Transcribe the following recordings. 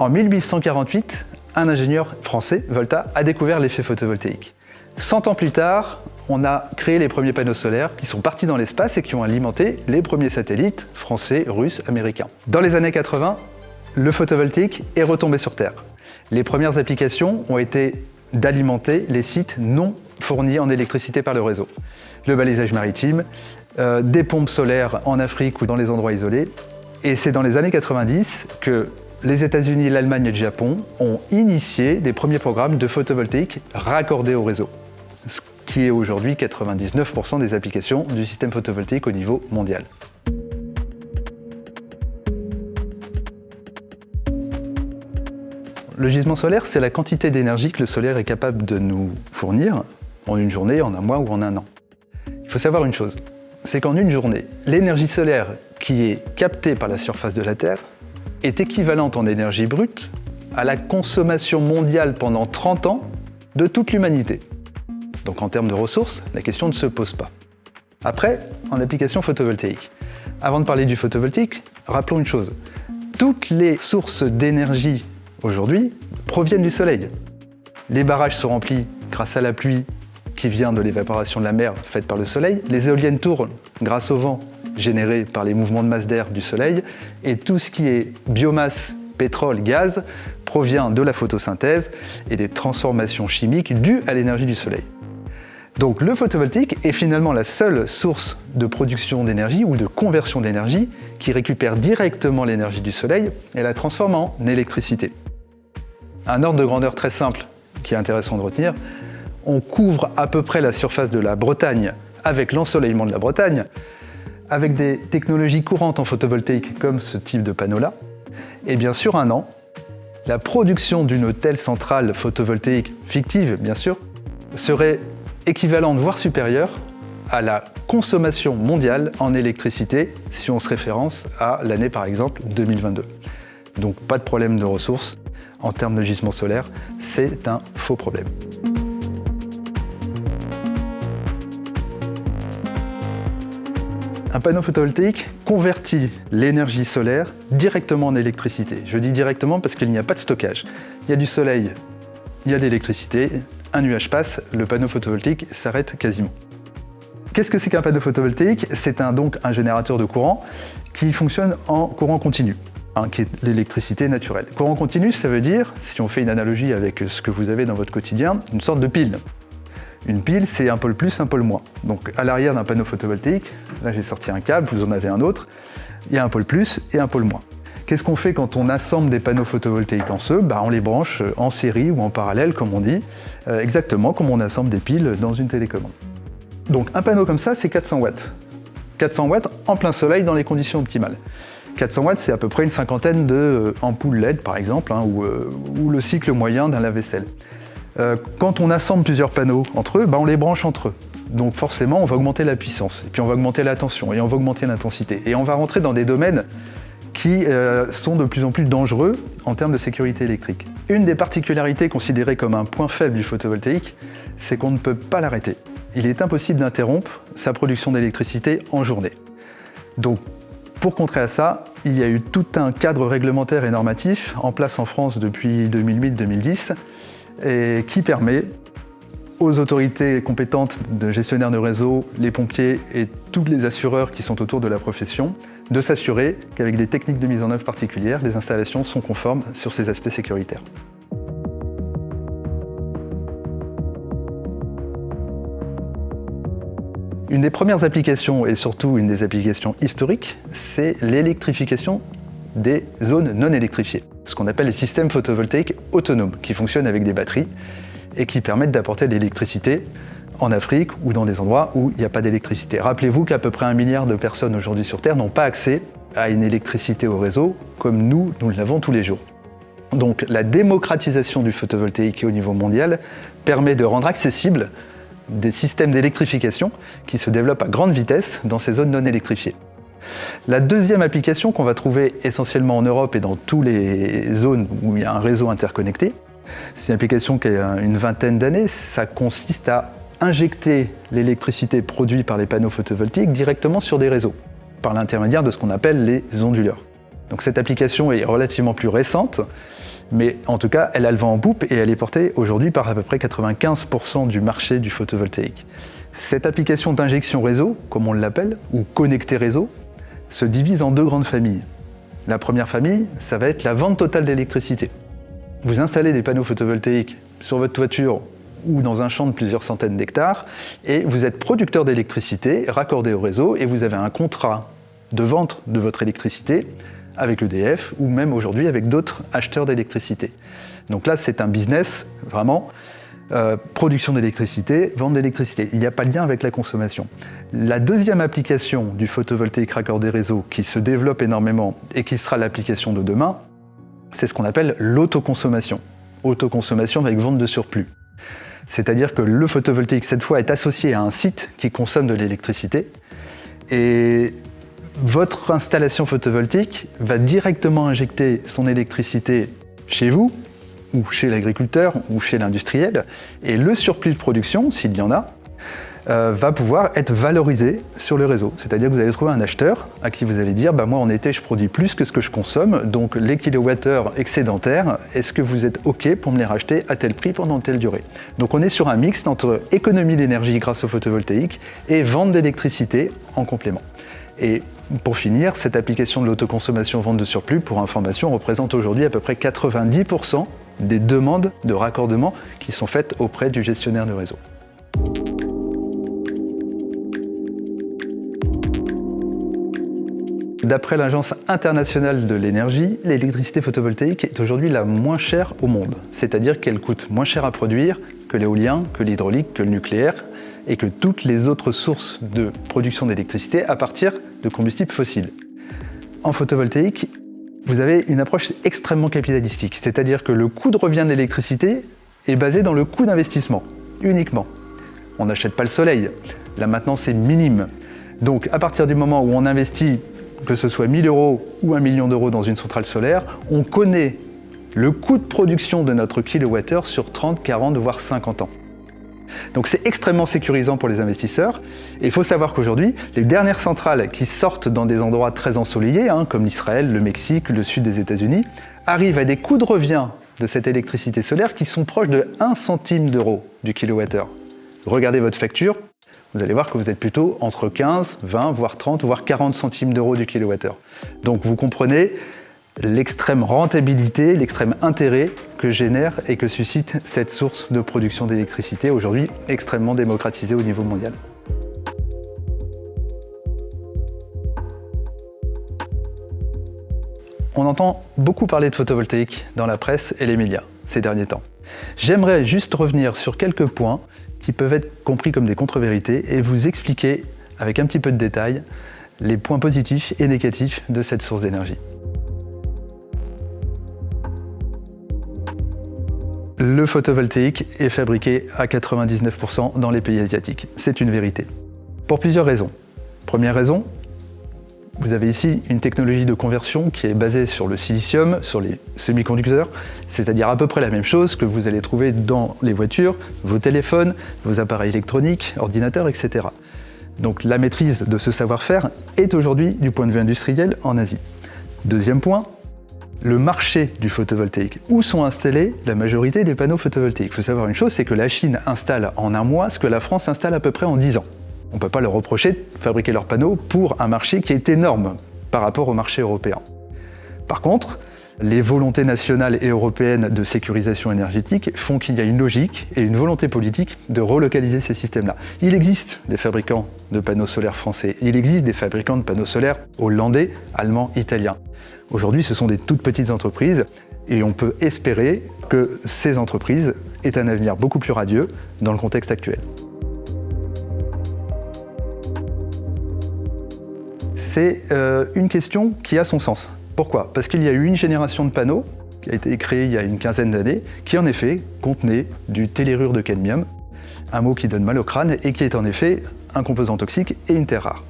En 1848, un ingénieur français, Volta, a découvert l'effet photovoltaïque. 100 ans plus tard, on a créé les premiers panneaux solaires qui sont partis dans l'espace et qui ont alimenté les premiers satellites français, russes, américains. Dans les années 80, le photovoltaïque est retombé sur Terre. Les premières applications ont été d'alimenter les sites non fournis en électricité par le réseau. Le balisage maritime, des pompes solaires en Afrique ou dans les endroits isolés. Et c'est dans les années 90 que les États-Unis, l'Allemagne et le Japon ont initié des premiers programmes de photovoltaïque raccordés au réseau, ce qui est aujourd'hui 99% des applications du système photovoltaïque au niveau mondial. Le gisement solaire, c'est la quantité d'énergie que le solaire est capable de nous fournir en une journée, en un mois ou en un an. Il faut savoir une chose, c'est qu'en une journée, l'énergie solaire qui est captée par la surface de la Terre est équivalente en énergie brute à la consommation mondiale pendant 30 ans de toute l'humanité. Donc en termes de ressources, la question ne se pose pas. Après, en application photovoltaïque. Avant de parler du photovoltaïque, rappelons une chose. Toutes les sources d'énergie aujourd'hui proviennent du soleil. Les barrages sont remplis grâce à la pluie qui vient de l'évaporation de la mer faite par le soleil. Les éoliennes tournent grâce au vent généré par les mouvements de masse d'air du soleil. Et tout ce qui est biomasse, pétrole, gaz provient de la photosynthèse et des transformations chimiques dues à l'énergie du soleil. Donc le photovoltaïque est finalement la seule source de production d'énergie ou de conversion d'énergie qui récupère directement l'énergie du soleil et la transforme en électricité. Un ordre de grandeur très simple qui est intéressant de retenir, on couvre à peu près la surface de la Bretagne avec l'ensoleillement de la Bretagne, avec des technologies courantes en photovoltaïque comme ce type de panneau-là. Et bien sûr, un an, la production d'une telle centrale photovoltaïque, fictive bien sûr, serait équivalente, voire supérieure, à la consommation mondiale en électricité si on se référence à l'année par exemple 2022. Donc pas de problème de ressources. En termes de gisement solaire, c'est un faux problème. Un panneau photovoltaïque convertit l'énergie solaire directement en électricité. Je dis directement parce qu'il n'y a pas de stockage. Il y a du soleil, il y a de l'électricité, un nuage passe, le panneau photovoltaïque s'arrête quasiment. Qu'est-ce que c'est qu'un panneau photovoltaïque? C'est donc un générateur de courant qui fonctionne en courant continu, qui est l'électricité naturelle. Courant continu, ça veut dire, si on fait une analogie avec ce que vous avez dans votre quotidien, une sorte de pile. Une pile, c'est un pôle plus, un pôle moins. Donc à l'arrière d'un panneau photovoltaïque, là j'ai sorti un câble, vous en avez un autre, il y a un pôle plus et un pôle moins. Qu'est-ce qu'on fait quand on assemble des panneaux photovoltaïques en ceux? On les branche en série ou en parallèle, comme on dit, exactement comme on assemble des piles dans une télécommande. Donc un panneau comme ça, c'est 400 watts. 400 watts en plein soleil dans les conditions optimales. 400 watts, c'est à peu près une cinquantaine d'ampoules LED, par exemple, ou le cycle moyen d'un lave-vaisselle. Quand on assemble plusieurs panneaux entre eux, on les branche entre eux. Donc forcément, on va augmenter la puissance, et puis on va augmenter la tension, et on va augmenter l'intensité. Et on va rentrer dans des domaines qui sont de plus en plus dangereux en termes de sécurité électrique. Une des particularités considérées comme un point faible du photovoltaïque, c'est qu'on ne peut pas l'arrêter. Il est impossible d'interrompre sa production d'électricité en journée. Donc, pour contrer à ça, il y a eu tout un cadre réglementaire et normatif en place en France depuis 2008-2010 et qui permet aux autorités compétentes de gestionnaires de réseau, les pompiers et tous les assureurs qui sont autour de la profession de s'assurer qu'avec des techniques de mise en œuvre particulières, les installations sont conformes sur ces aspects sécuritaires. Une des premières applications, et surtout une des applications historiques, c'est l'électrification des zones non électrifiées, ce qu'on appelle les systèmes photovoltaïques autonomes, qui fonctionnent avec des batteries et qui permettent d'apporter de l'électricité en Afrique ou dans des endroits où il n'y a pas d'électricité. Rappelez-vous qu'à peu près 1 milliard de personnes aujourd'hui sur Terre n'ont pas accès à une électricité au réseau comme nous l'avons tous les jours. Donc la démocratisation du photovoltaïque au niveau mondial permet de rendre accessible des systèmes d'électrification qui se développent à grande vitesse dans ces zones non électrifiées. La deuxième application qu'on va trouver essentiellement en Europe et dans toutes les zones où il y a un réseau interconnecté, c'est une application qui a une vingtaine d'années. Ça consiste à injecter l'électricité produite par les panneaux photovoltaïques directement sur des réseaux, par l'intermédiaire de ce qu'on appelle les onduleurs. Donc cette application est relativement plus récente, mais en tout cas, elle a le vent en poupe et elle est portée aujourd'hui par à peu près 95% du marché du photovoltaïque. Cette application d'injection réseau, comme on l'appelle, ou connecté réseau, se divise en deux grandes familles. La première famille, ça va être la vente totale d'électricité. Vous installez des panneaux photovoltaïques sur votre toiture ou dans un champ de plusieurs centaines d'hectares, et vous êtes producteur d'électricité, raccordé au réseau, et vous avez un contrat de vente de votre électricité avec EDF, ou même aujourd'hui avec d'autres acheteurs d'électricité. Donc là, c'est un business, vraiment, production d'électricité, vente d'électricité. Il n'y a pas de lien avec la consommation. La deuxième application du photovoltaïque raccordé réseau qui se développe énormément et qui sera l'application de demain, c'est ce qu'on appelle l'autoconsommation. Autoconsommation avec vente de surplus. C'est-à-dire que le photovoltaïque, cette fois, est associé à un site qui consomme de l'électricité et votre installation photovoltaïque va directement injecter son électricité chez vous, ou chez l'agriculteur, ou chez l'industriel, et le surplus de production, s'il y en a, va pouvoir être valorisé sur le réseau. C'est-à-dire que vous allez trouver un acheteur à qui vous allez dire moi en été je produis plus que ce que je consomme, donc les kilowattheures excédentaires, est-ce que vous êtes OK pour me les racheter à tel prix pendant telle durée? Donc on est sur un mix entre économie d'énergie grâce au photovoltaïque et vente d'électricité en complément. Et pour finir, cette application de l'autoconsommation vente de surplus, pour information, représente aujourd'hui à peu près 90% des demandes de raccordement qui sont faites auprès du gestionnaire de réseau. D'après l'Agence internationale de l'énergie, l'électricité photovoltaïque est aujourd'hui la moins chère au monde. C'est-à-dire qu'elle coûte moins cher à produire que l'éolien, que l'hydraulique, que le nucléaire et que toutes les autres sources de production d'électricité à partir de combustibles fossiles. En photovoltaïque, vous avez une approche extrêmement capitalistique. C'est-à-dire que le coût de revient de l'électricité est basé dans le coût d'investissement, uniquement. On n'achète pas le soleil. La maintenance est minime. Donc à partir du moment où on investit que ce soit 1 000 € ou 1 million d'euros dans une centrale solaire, on connaît le coût de production de notre kilowattheure sur 30, 40, voire 50 ans. Donc c'est extrêmement sécurisant pour les investisseurs. Et il faut savoir qu'aujourd'hui, les dernières centrales qui sortent dans des endroits très ensoleillés, comme l'Israël, le Mexique, le sud des États-Unis, arrivent à des coûts de revient de cette électricité solaire qui sont proches de 1 centime d'euro du kilowattheure. Regardez votre facture, vous allez voir que vous êtes plutôt entre 15, 20, voire 30, voire 40 centimes d'euros du kilowattheure. Donc vous comprenez l'extrême rentabilité, l'extrême intérêt que génère et que suscite cette source de production d'électricité, aujourd'hui extrêmement démocratisée au niveau mondial. On entend beaucoup parler de photovoltaïque dans la presse et les médias ces derniers temps. J'aimerais juste revenir sur quelques points qui peuvent être compris comme des contre-vérités et vous expliquer avec un petit peu de détail les points positifs et négatifs de cette source d'énergie. Le photovoltaïque est fabriqué à 99% dans les pays asiatiques. C'est une vérité. Pour plusieurs raisons. Première raison, vous avez ici une technologie de conversion qui est basée sur le silicium, sur les semi-conducteurs, c'est-à-dire à peu près la même chose que vous allez trouver dans les voitures, vos téléphones, vos appareils électroniques, ordinateurs, etc. Donc la maîtrise de ce savoir-faire est aujourd'hui, du point de vue industriel, en Asie. Deuxième point, le marché du photovoltaïque. Où sont installés la majorité des panneaux photovoltaïques? Il faut savoir une chose, c'est que la Chine installe en un mois ce que la France installe à peu près en 10 ans. On ne peut pas leur reprocher de fabriquer leurs panneaux pour un marché qui est énorme par rapport au marché européen. Par contre, les volontés nationales et européennes de sécurisation énergétique font qu'il y a une logique et une volonté politique de relocaliser ces systèmes-là. Il existe des fabricants de panneaux solaires français, il existe des fabricants de panneaux solaires hollandais, allemands, italiens. Aujourd'hui, ce sont des toutes petites entreprises et on peut espérer que ces entreprises aient un avenir beaucoup plus radieux dans le contexte actuel. C'est une question qui a son sens. Pourquoi? Parce qu'il y a eu une génération de panneaux qui a été créée il y a une quinzaine d'années, qui en effet contenait du tellurure de cadmium, un mot qui donne mal au crâne et qui est en effet un composant toxique et une terre rare.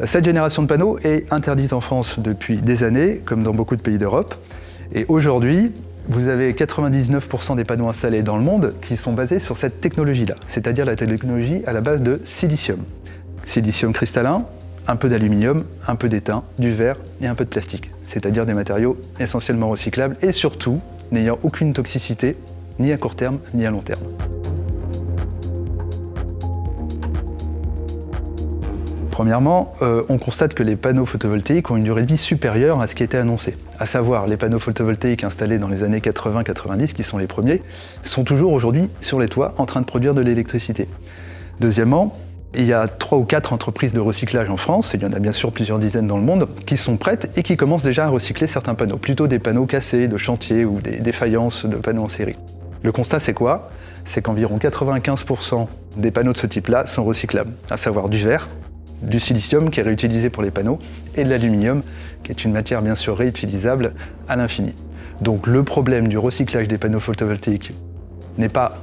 Cette génération de panneaux est interdite en France depuis des années, comme dans beaucoup de pays d'Europe. Et aujourd'hui, vous avez 99% des panneaux installés dans le monde qui sont basés sur cette technologie-là, c'est-à-dire la technologie à la base de silicium. Silicium cristallin, un peu d'aluminium, un peu d'étain, du verre et un peu de plastique. c'est-à-dire des matériaux essentiellement recyclables et surtout n'ayant aucune toxicité, ni à court terme, ni à long terme. Premièrement, on constate que les panneaux photovoltaïques ont une durée de vie supérieure à ce qui était annoncé. À savoir, les panneaux photovoltaïques installés dans les années 80-90, qui sont les premiers, sont toujours aujourd'hui sur les toits en train de produire de l'électricité. Deuxièmement, il y a 3 ou 4 entreprises de recyclage en France, et il y en a bien sûr plusieurs dizaines dans le monde, qui sont prêtes et qui commencent déjà à recycler certains panneaux, plutôt des panneaux cassés de chantier ou des défaillances de panneaux en série. Le constat, c'est quoi? C'est qu'environ 95% des panneaux de ce type-là sont recyclables, à savoir du verre, du silicium qui est réutilisé pour les panneaux et de l'aluminium qui est une matière bien sûr réutilisable à l'infini. Donc le problème du recyclage des panneaux photovoltaïques n'est pas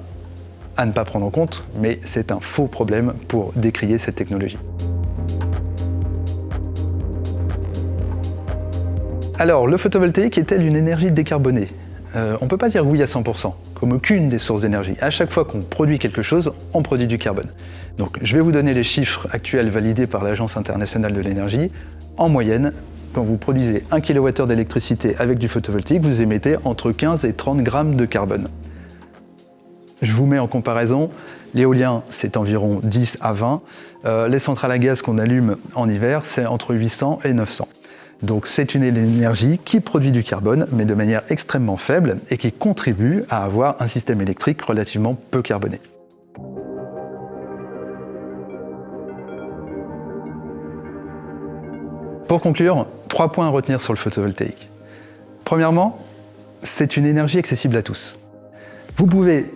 à ne pas prendre en compte, mais c'est un faux problème pour décrier cette technologie. Alors, le photovoltaïque est-elle une énergie décarbonée ? On ne peut pas dire oui à 100%, comme aucune des sources d'énergie. À chaque fois qu'on produit quelque chose, on produit du carbone. Donc je vais vous donner les chiffres actuels validés par l'Agence internationale de l'énergie. En moyenne, quand vous produisez 1 kWh d'électricité avec du photovoltaïque, vous émettez entre 15 et 30 grammes de carbone. Je vous mets en comparaison, l'éolien c'est environ 10 à 20, les centrales à gaz qu'on allume en hiver c'est entre 800 et 900. Donc c'est une énergie qui produit du carbone, mais de manière extrêmement faible et qui contribue à avoir un système électrique relativement peu carboné. Pour conclure, 3 points à retenir sur le photovoltaïque. Premièrement, c'est une énergie accessible à tous. Vous pouvez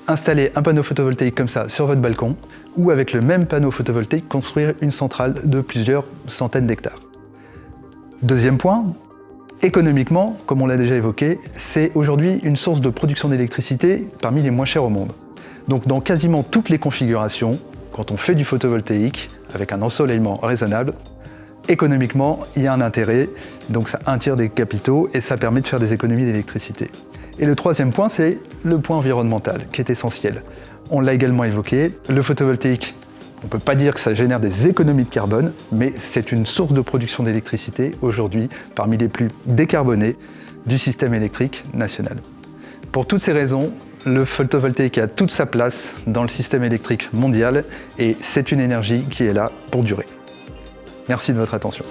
installer un panneau photovoltaïque comme ça sur votre balcon ou avec le même panneau photovoltaïque construire une centrale de plusieurs centaines d'hectares. Deuxième point, économiquement, comme on l'a déjà évoqué, c'est aujourd'hui une source de production d'électricité parmi les moins chères au monde. Donc dans quasiment toutes les configurations, quand on fait du photovoltaïque avec un ensoleillement raisonnable, économiquement, il y a un intérêt, donc ça attire des capitaux et ça permet de faire des économies d'électricité. Et le troisième point, c'est le point environnemental, qui est essentiel. On l'a également évoqué, le photovoltaïque, on ne peut pas dire que ça génère des économies de carbone, mais c'est une source de production d'électricité aujourd'hui parmi les plus décarbonées du système électrique national. Pour toutes ces raisons, le photovoltaïque a toute sa place dans le système électrique mondial et c'est une énergie qui est là pour durer. Merci de votre attention.